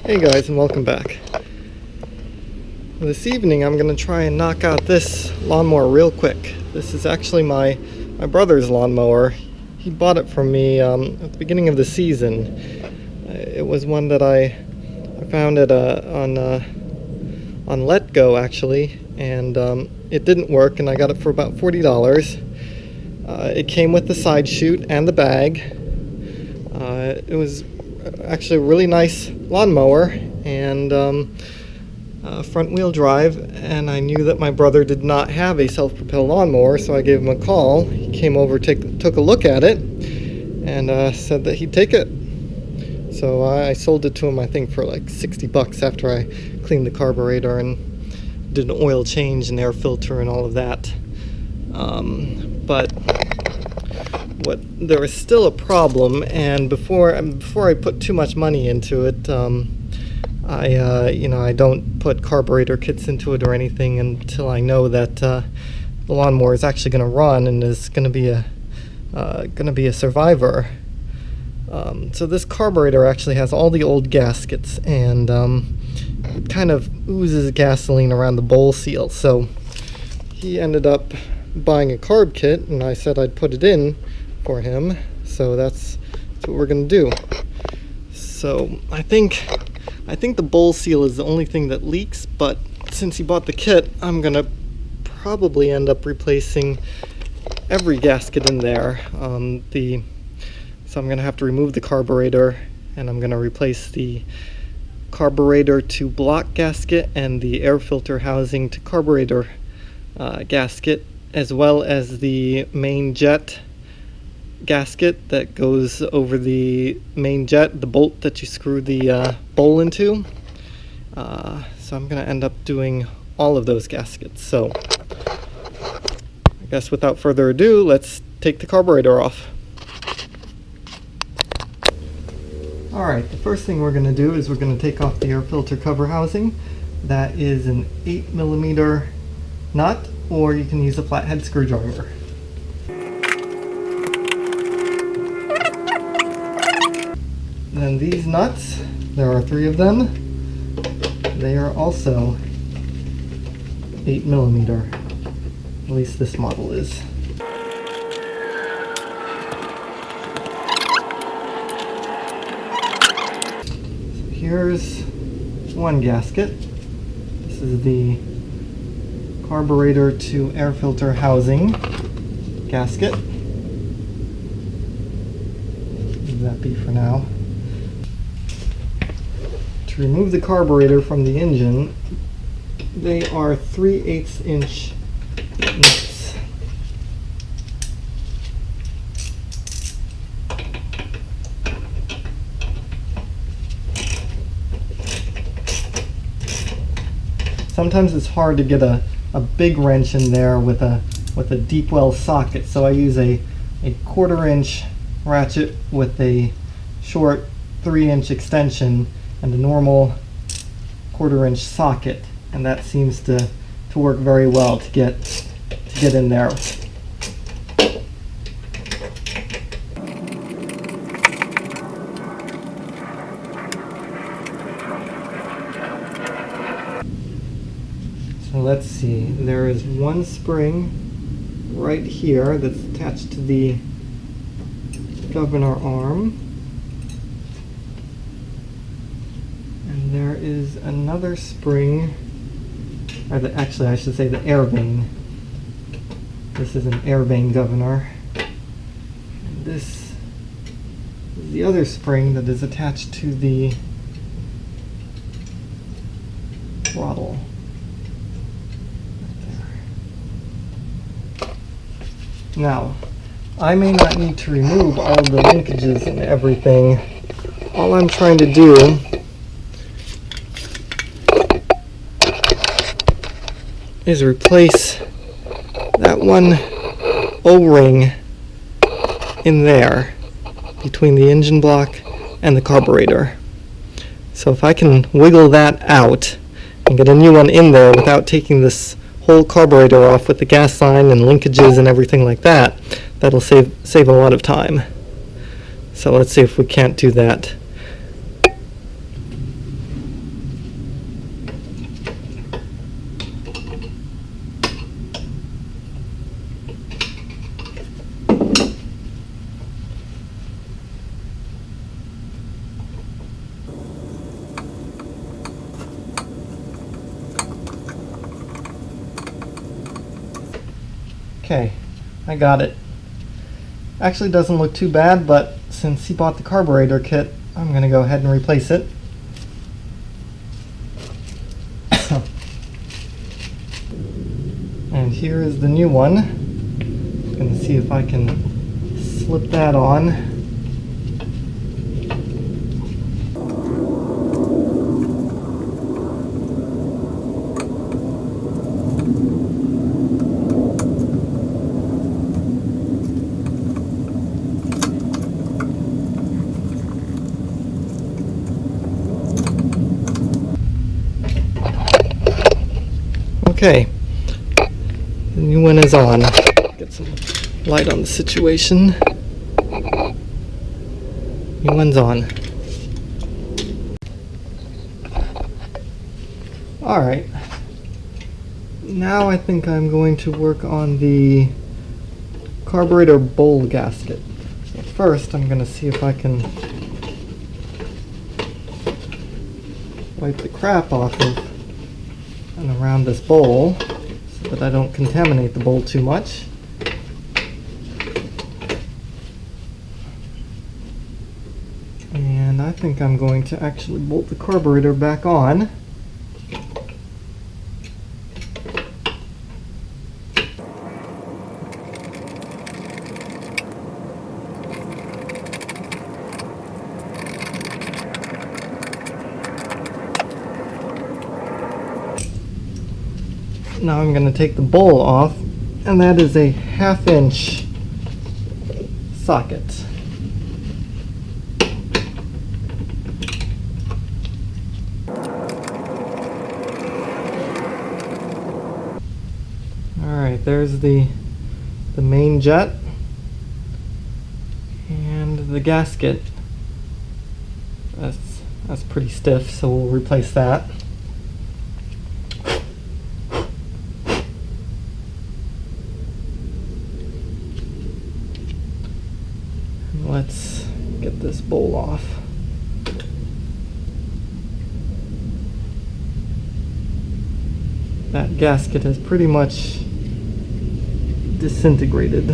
Hey guys, and welcome back. This evening I'm going to try and knock out this lawnmower real quick. This is actually my brother's lawnmower. He bought it from me at the beginning of the season. It was one that I found on Letgo actually, and it didn't work, and I got it for about $40. It came with the side chute and the bag. It was actually a really nice lawnmower, and front wheel drive, and I knew that my brother did not have a self-propelled lawnmower, so I gave him a call. He came over, took a look at it, and said that he'd take it. So I sold it to him, I think, for like $60 after I cleaned the carburetor and did an oil change and air filter and all of that. But there is still a problem, and before I put too much money into it, I don't put carburetor kits into it or anything until I know that the lawnmower is actually going to run and is going to be a survivor. So this carburetor actually has all the old gaskets, and it kind of oozes gasoline around the bowl seal. So he ended up buying a carb kit, and I said I'd put it in for him. So that's what we're going to do. So I think the bowl seal is the only thing that leaks, but since he bought the kit, I'm going to probably end up replacing every gasket in there. So I'm going to have to remove the carburetor, and I'm going to replace the carburetor to block gasket and the air filter housing to carburetor gasket, as well as the main jet gasket that goes over the main jet, the bolt that you screw the bowl into. So I'm going to end up doing all of those gaskets. So I guess without further ado, let's take the carburetor off. Alright, the first thing we're going to do is we're going to take off the air filter cover housing. That is an 8mm nut, or you can use a flathead screwdriver. Then these nuts, there are 3 of them. They are also 8mm. At least this model is. Here's one gasket. This is the carburetor to air filter housing gasket. Leave that be for now. To remove the carburetor from the engine, they are 3/8 inch nuts. Sometimes it's hard to get a big wrench in there with a deep well socket, so I use a 1/4 inch ratchet with a short 3-inch extension and a normal 1/4 inch socket, and that seems to work very well to get in there. So let's see, there is one spring right here that's attached to the governor arm, and there is another spring, or actually I should say the air vane. This is an air vane governor, and this is the other spring that is attached to the throttle. Now, I may not need to remove all the linkages and everything. All I'm trying to do is replace that one O-ring in there between the engine block and the carburetor. So if I can wiggle that out and get a new one in there without taking this whole carburetor off with the gas line and linkages and everything like that, that'll save a lot of time. So let's see if we can't do that. Okay, I got it. Actually doesn't look too bad, but since he bought the carburetor kit, I'm going to go ahead and replace it. And here is the new one. I'm going to see if I can slip that on. Okay, the new one is on. Get some light on the situation. New one's on. Alright, now I think I'm going to work on the carburetor bowl gasket. So first I'm going to see if I can wipe the crap off of and around this bowl so that I don't contaminate the bowl too much. And I think I'm going to actually bolt the carburetor back on. Now I'm going to take the bowl off, and that is a 1/2 inch socket. Alright, there's the main jet and the gasket. That's pretty stiff, so we'll replace that. Let's get this bowl off. That gasket has pretty much disintegrated.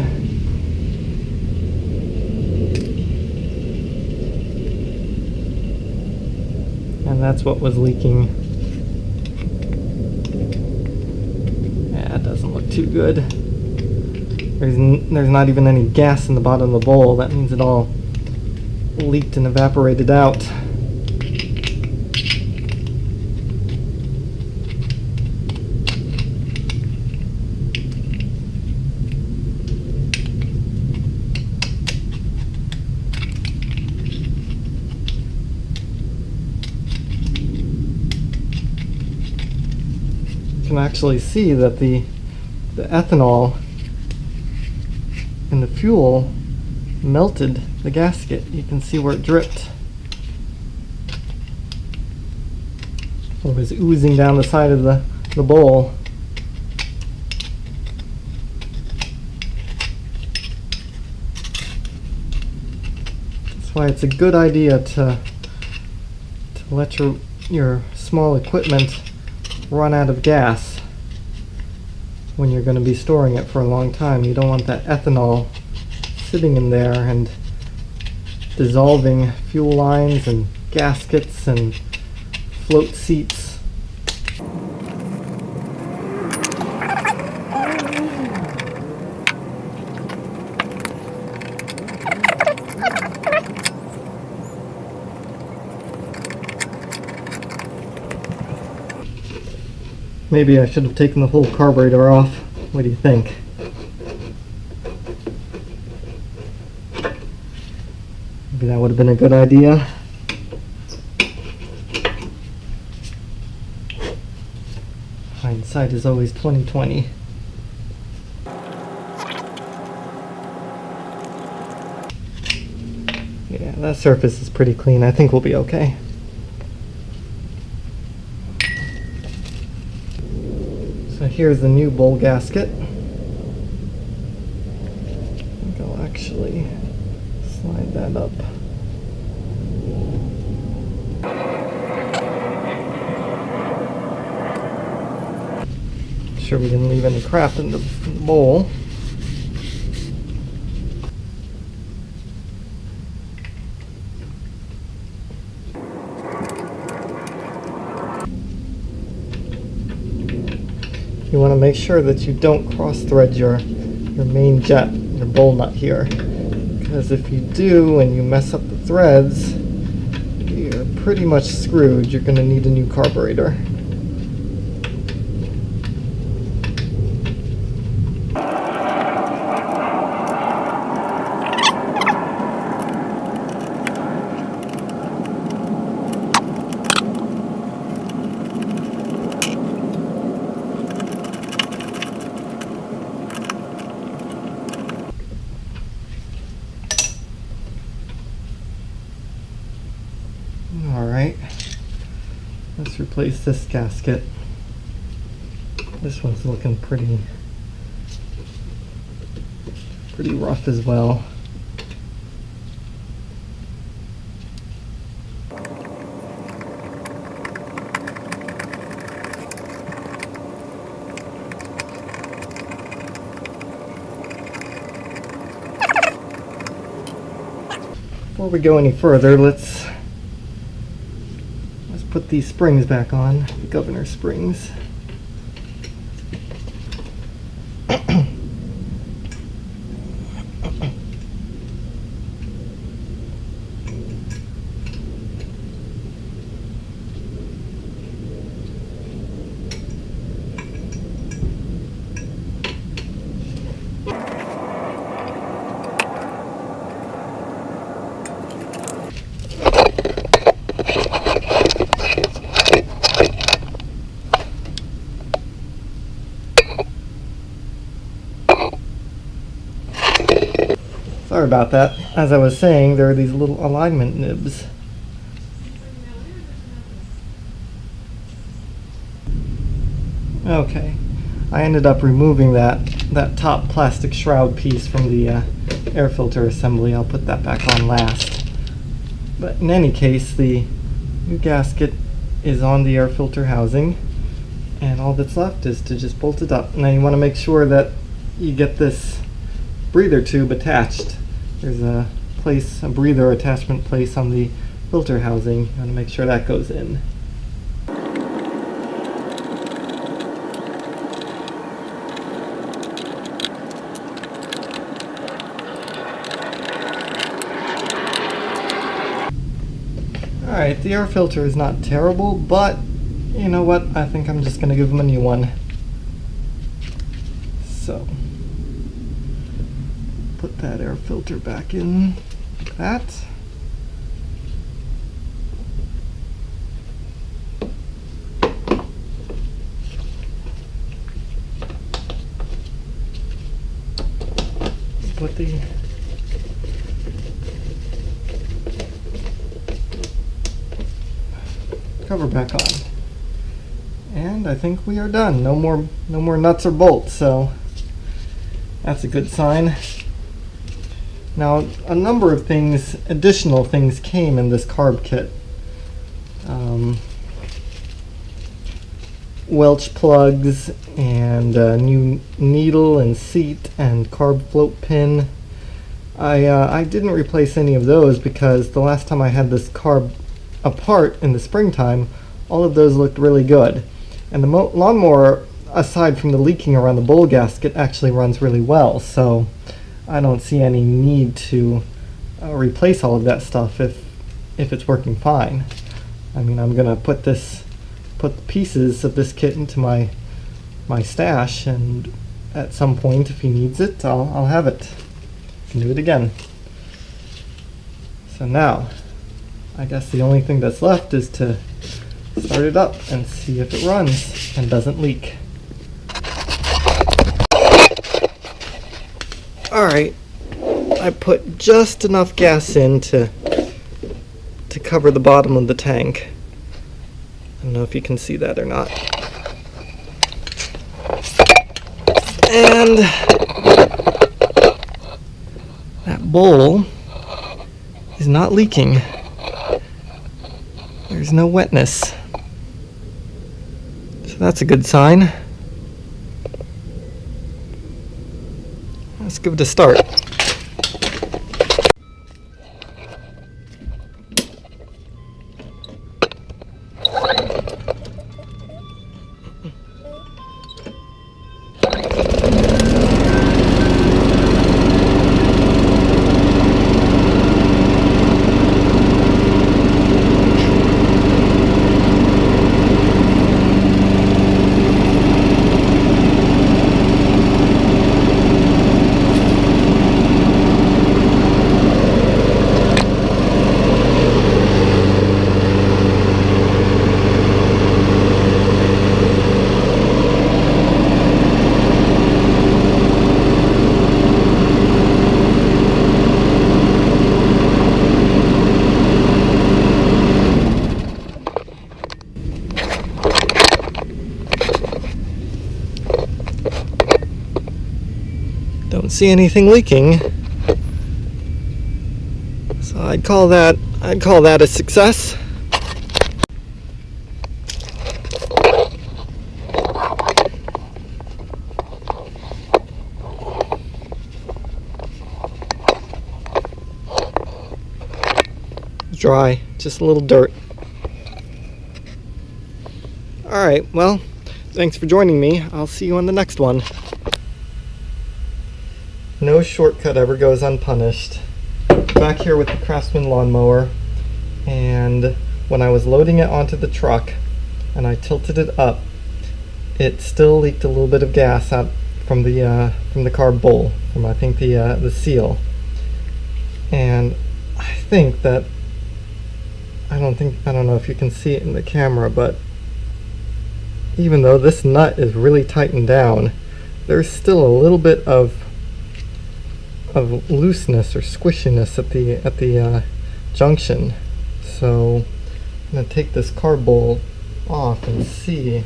And that's what was leaking. Yeah, it doesn't look too good. There's not even any gas in the bottom of the bowl. That means it all leaked and evaporated out. You can actually see that the ethanol and the fuel melted the gasket. You can see where it dripped. It was oozing down the side of the bowl. That's why it's a good idea to let your small equipment run out of gas when you're going to be storing it for a long time. You don't want that ethanol sitting in there and dissolving fuel lines and gaskets and float seats. Maybe I should have taken the whole carburetor off. What do you think? Maybe that would have been a good idea. Hindsight is always 20/20. Yeah, that surface is pretty clean. I think we'll be okay. So here's the new bowl gasket. I think I'll actually slide that up. Make sure we didn't leave any crap in the bowl. you want to make sure that you don't cross thread your main jet, your bowl nut here, because if you do and you mess up the threads, you're pretty much screwed. You're going to need a new carburetor. Alright, let's replace this gasket. This one's looking pretty rough as well. Before we go any further, let's put these springs back on, the governor springs. Sorry about that. As I was saying, there are these little alignment nibs. Okay, I ended up removing that top plastic shroud piece from the air filter assembly. I'll put that back on last. But in any case, the new gasket is on the air filter housing, and all that's left is to just bolt it up. Now you want to make sure that you get this breather tube attached. There's a breather attachment place on the filter housing. You want to make sure that goes in. Alright, the air filter is not terrible, but you know what? I think I'm just going to give them a new one. So, put that air filter back in, like that. Put the cover back on. And I think we are done. No more nuts or bolts, so that's a good sign. Now, a number of things, additional things came in this carb kit. Welch plugs and a new needle and seat and carb float pin. I didn't replace any of those because the last time I had this carb apart in the springtime, all of those looked really good. And the lawnmower, aside from the leaking around the bowl gasket, actually runs really well, so I don't see any need to replace all of that stuff if it's working fine. I mean, I'm gonna put the pieces of this kit into my stash, and at some point, if he needs it, I'll have it. I can do it again. So now, I guess the only thing that's left is to start it up and see if it runs and doesn't leak. Alright, I put just enough gas in to cover the bottom of the tank. I don't know if you can see that or not. And that bowl is not leaking. There's no wetness. So that's a good sign. Let's give it a start. see anything leaking. So I'd call that a success. Dry, just a little dirt. Alright, well, thanks for joining me. I'll see you on the next one. No shortcut ever goes unpunished. Back here with the Craftsman lawnmower, and when I was loading it onto the truck and I tilted it up, it still leaked a little bit of gas out from the carb bowl, from I think the seal. And I think that I don't know if you can see it in the camera, but even though this nut is really tightened down, there's still a little bit of looseness or squishiness at the junction. So I'm going to take this carb bowl off and see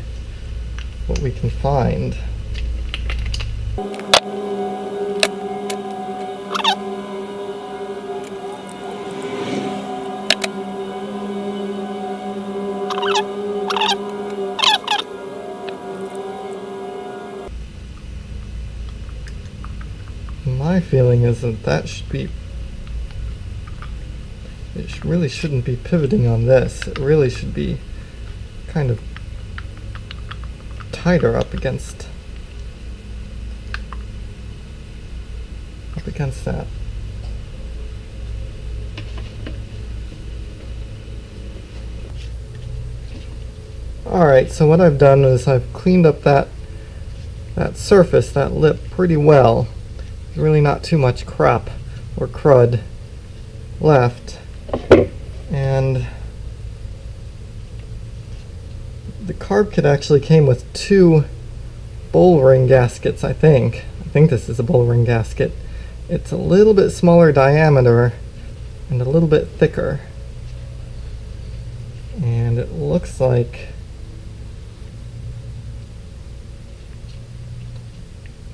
what we can find. My feeling is that it really shouldn't be pivoting on this. It really should be kind of tighter up against that. Alright, so what I've done is I've cleaned up that surface, that lip, pretty well. There's really not too much crap or crud left. And the carb kit actually came with 2 bowl ring gaskets, I think. I think this is a bowl ring gasket. It's a little bit smaller diameter and a little bit thicker. And it looks like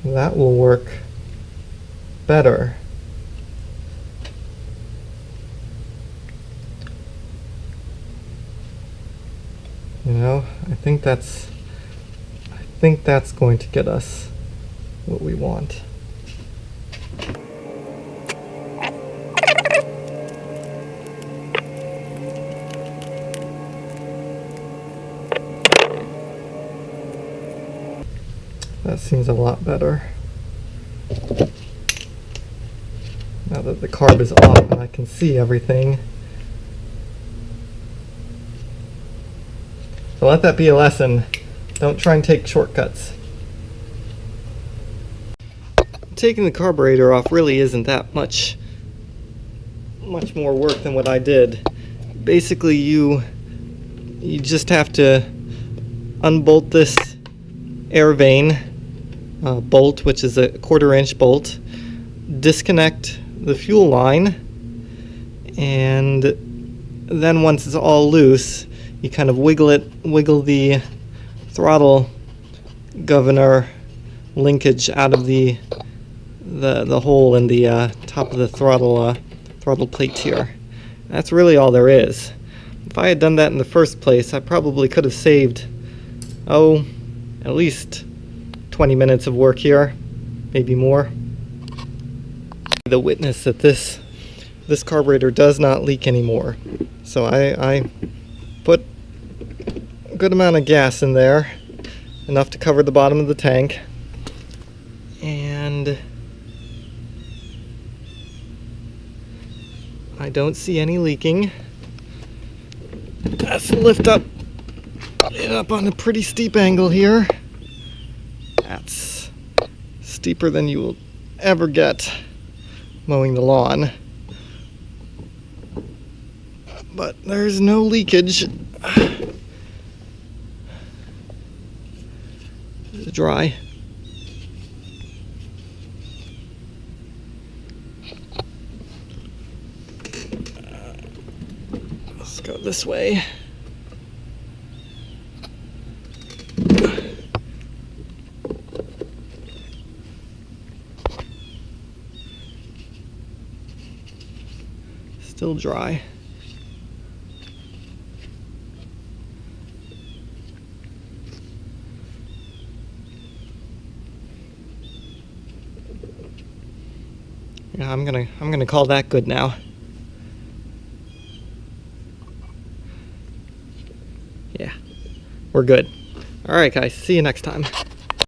that will work better. You know, I think that's going to get us what we want. That seems a lot better. Now that the carb is off and I can see everything. So let that be a lesson. Don't try and take shortcuts. Taking the carburetor off really isn't that much more work than what I did. Basically you just have to unbolt this air vane bolt, which is a 1/4 inch bolt, disconnect the fuel line, and then once it's all loose, you kind of wiggle the throttle governor linkage out of the hole in the top of the throttle plate here. That's really all there is. If I had done that in the first place, I probably could have saved at least 20 minutes of work here, maybe more. The witness that this carburetor does not leak anymore. So I put a good amount of gas in there, enough to cover the bottom of the tank, and I don't see any leaking. Let's lift it up on a pretty steep angle here. That's steeper than you will ever get mowing the lawn. But there's no leakage. It's dry. Let's go this way. Still dry. Yeah, I'm gonna call that good now. Yeah, we're good. All right, guys. See you next time.